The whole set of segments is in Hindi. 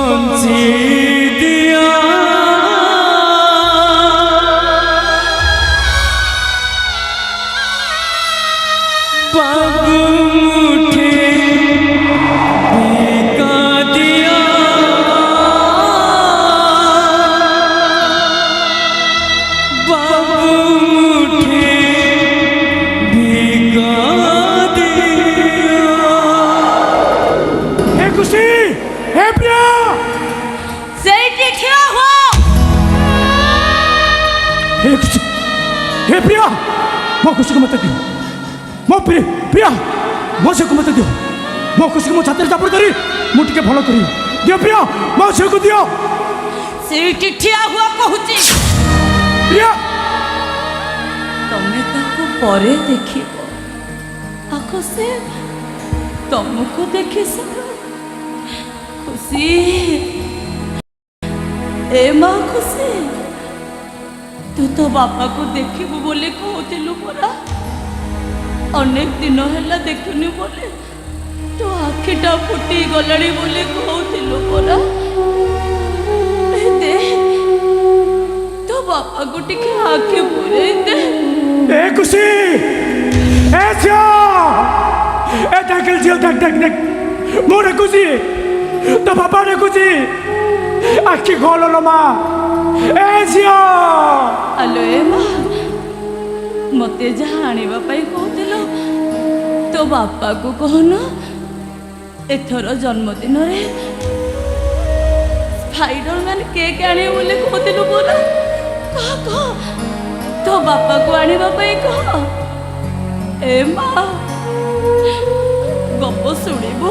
बंसी दिया बाबू मुझे भिगा दिया बाबू मुझे भिगा दिया। हे खुशी, हे प्रिया, ସେଇଠି ଠିଆ ହୁଅ। हे खुशी, हे प्रिया, मो खुशी को मत दियो, मो प्रिया मो से को मत दियो, मो खुशी को मो छात्र चापड़ करी मु टिके भलो करी दियो प्रिया, मो से को दियो। ସେଇଠି ଠିଆ ହୁଅ କହୁଛି। प्रिया ତମେ ତାକୁ ପରେ ଦେଖିବ, ଆଗ ସେ ତମକୁ ଦେଖି ସାର। ଖୁସି ଏ ମା ଖୁସି, ତୁ ତୋ ବାପାକୁ ଦେଖିବୁ ବୋଲି କହୁଥିଲୁ ପରା। ଅନେକ ଦିନ ହେଲା ଦେଖୁନି ବୋଲି ତୋ ଆଖିଟା ଫୁଟି ଗଲାଣି ବୋଲି କହୁଥିଲୁ ପରା। ଦେ ତୋ ବାପାକୁ ଟିକେ ଆଖି ପୁରେଇ ଦେ। ए खुशी, ए जियो, ए टाकल जियो, देख मोरे खुशी तो पापा ने खुशी आखि खोलो लो माँ। ए जियो ଆଲୋ ଏ ମା, ମତେ ଯାହା ଆଣିବା ପାଇଁ କହୁଥିଲ ତୋ ବାପାକୁ କହୁନ ଏଥର ଜନ୍ମଦିନରେ ସ୍ପାଇଡରମ୍ୟାନ କେକ୍ ଆଣିବ ବୋଲି କହୁଥିଲୁ ପରା। କହ ତୋ ବାପାକୁ ଆଣିବା ପାଇଁ କହ। ଏ ମା ଗପ ଶୁଣିବୁ,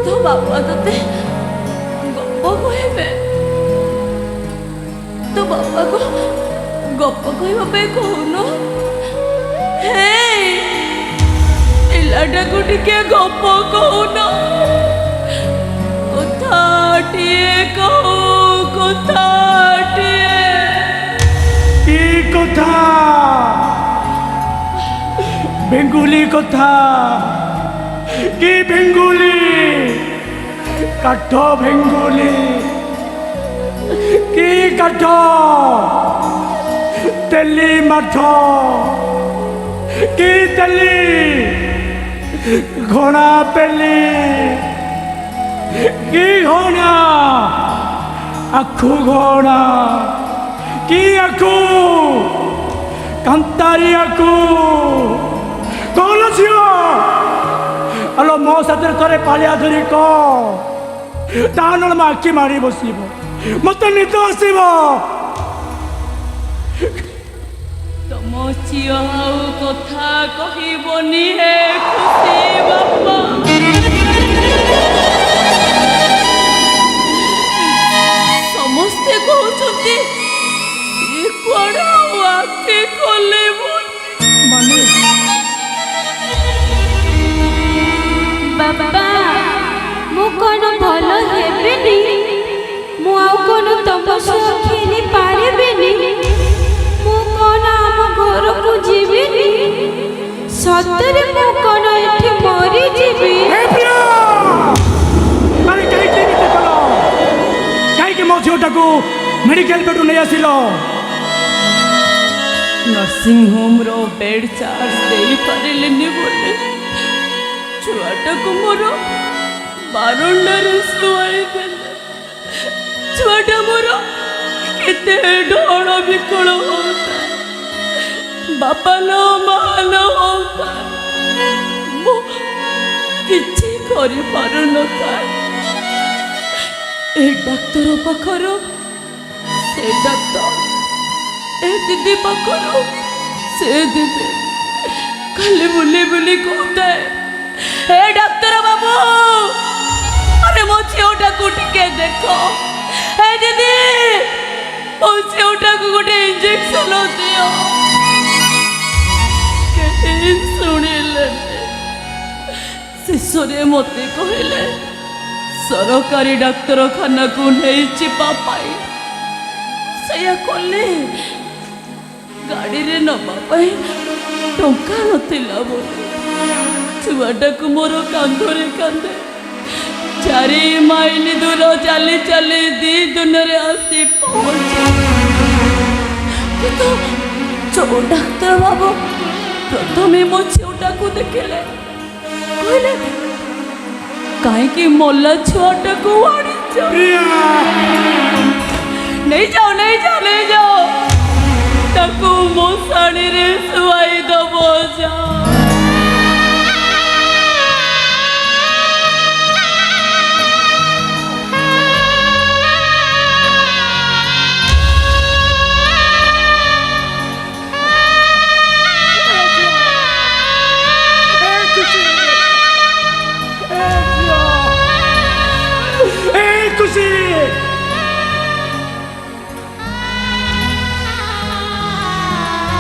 ତୋ ବାପା ତତେ ଗପ କହିବେ। ତୋ ବାପାକୁ ଗପ କହିବା ପାଇଁ କହୁନ। ହେ ପିଲାଟାକୁ ଟିକେ ଗପ କହୁନ। କଥାଟିଏ କହୁ, କଥାଟିଏ। की कथा बेंगुली कथा की बेंगुली काठ बेंगुली की काठ तेली माठ की तेली घोड़ा पेली की घोड़ा आखु घोड़ा की आखु कांतारी आखु कौन झियो अलो मो साथे करे पालिया धरी को तान मा आखि मारी बसिबो मते निद आसीबो। ତମ ଝିଅ ଆଉ କଥା କହିବନି ହେ ଖୁସି ବାପା। ସମସ୍ତେ କହୁଛନ୍ତି ଏ କୁଆଡେ ଆଉ ଆଖି ଖୋଲିବନି। मम्मी बाबा मु कौन भल हेबिनी, मु आउ कौन तम सह खेली पारिबिनी, मु कौन आम घर को जीविनी, सतरे मु कौन एठी मरी जीवी। हे प्रिया अरे काई के निते कलो काई के मो झियोटा को मेडिकल बेडू नै आसिलो। ନର୍ସିଂ ହୋମ୍ର ବେଡ୍ ଚାର୍ଜ ଦେଇପାରିଲିନି ବୋଲି ଛୁଆଟାକୁ ମୋର ବାରଣ୍ଡାରେ ଶୁଆଇଦେଲେ। ଛୁଆଟା ମୋର କେତେ ଢଳ ବିକଳ ହଉଥାଏ, ବାପା ନ ମା ନ ହଉଥାଏ, ମୁଁ କିଛି କରିପାରୁନଥାଏ। ଏ ଡାକ୍ତର ପାଖରୁ ସେ ଡାକ୍ତର, ए दीदी पाखरो से दीदी खाली बुली बुली कहता है, ए डॉक्टर बाबू अरे मो झीटा को टिके देखो। ए दीदी मो झीटा को गोटे इंजेक्शन दियो। शुणिले शेष मते कहले सरकारी डाक्तरखाना को नहीं चिपा पाई सैया कले गाड़ी रे नबा टंका नथिला बोली छुआटा को मोर कांधरे कांधे जा ଚାରି ମାଇଲ ଦୂର ଚାଲି ଚାଲି ଦି ଦିନରେ ଆସି ପହଞ୍ଚି। କିନ୍ତୁ ଯୋଉ ଡାକ୍ତର ବାବୁ ପ୍ରଥମେ ମୋ ଝିଅଟାକୁ ଦେଖିଲେ କହିଲେ କାହିଁକି ମଲା ଛୁଆଟାକୁ ଆଣିଛ, ନେଇଯାଅ ତାକୁ ମଶାଣିରେ ଶୁଆଇ ଦବ ଯାଅ।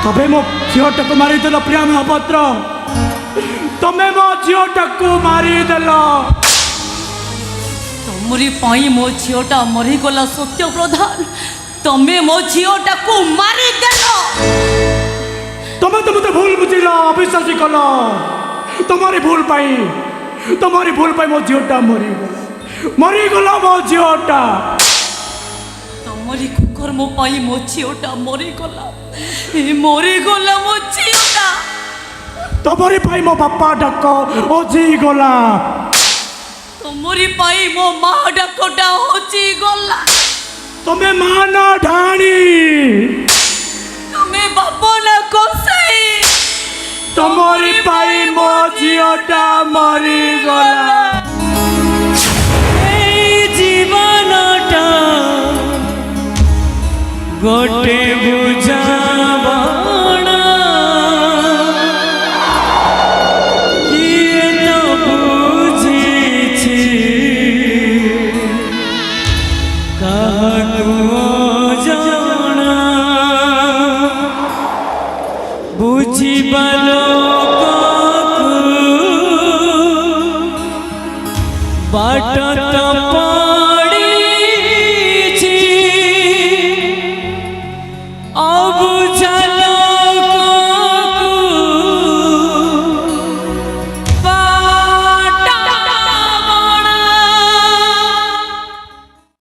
तबे मो झीटाक मारिदेल प्रिया महापात्र, तमे मो झीटाक मारिदेल। तमरी पाई मो झीटा मरीगला सत्य प्रधान, तमे मो झीटाक मारिदेल। तमे तो मते भूल बुझिल, अविश्वासी कल। तुम्हारी भूल पाई मो झीटा मरीगला मो झीटा। तमरी कुकर्म पाई मो झीटा मरीगला मो झीटा। तमरी पाई मो बापा डाक ओझी गला। तमरी पाई मो माँ डाकटा होची गला। तमे माँ ना ढाणी, तमे बापो ना कोसई। तमरी पाई मो झीटा मरी गला। जीवनटा गोटे बुझावना किए तो बुझिछि काहकु जाना बुझिबा लोककु बाट तो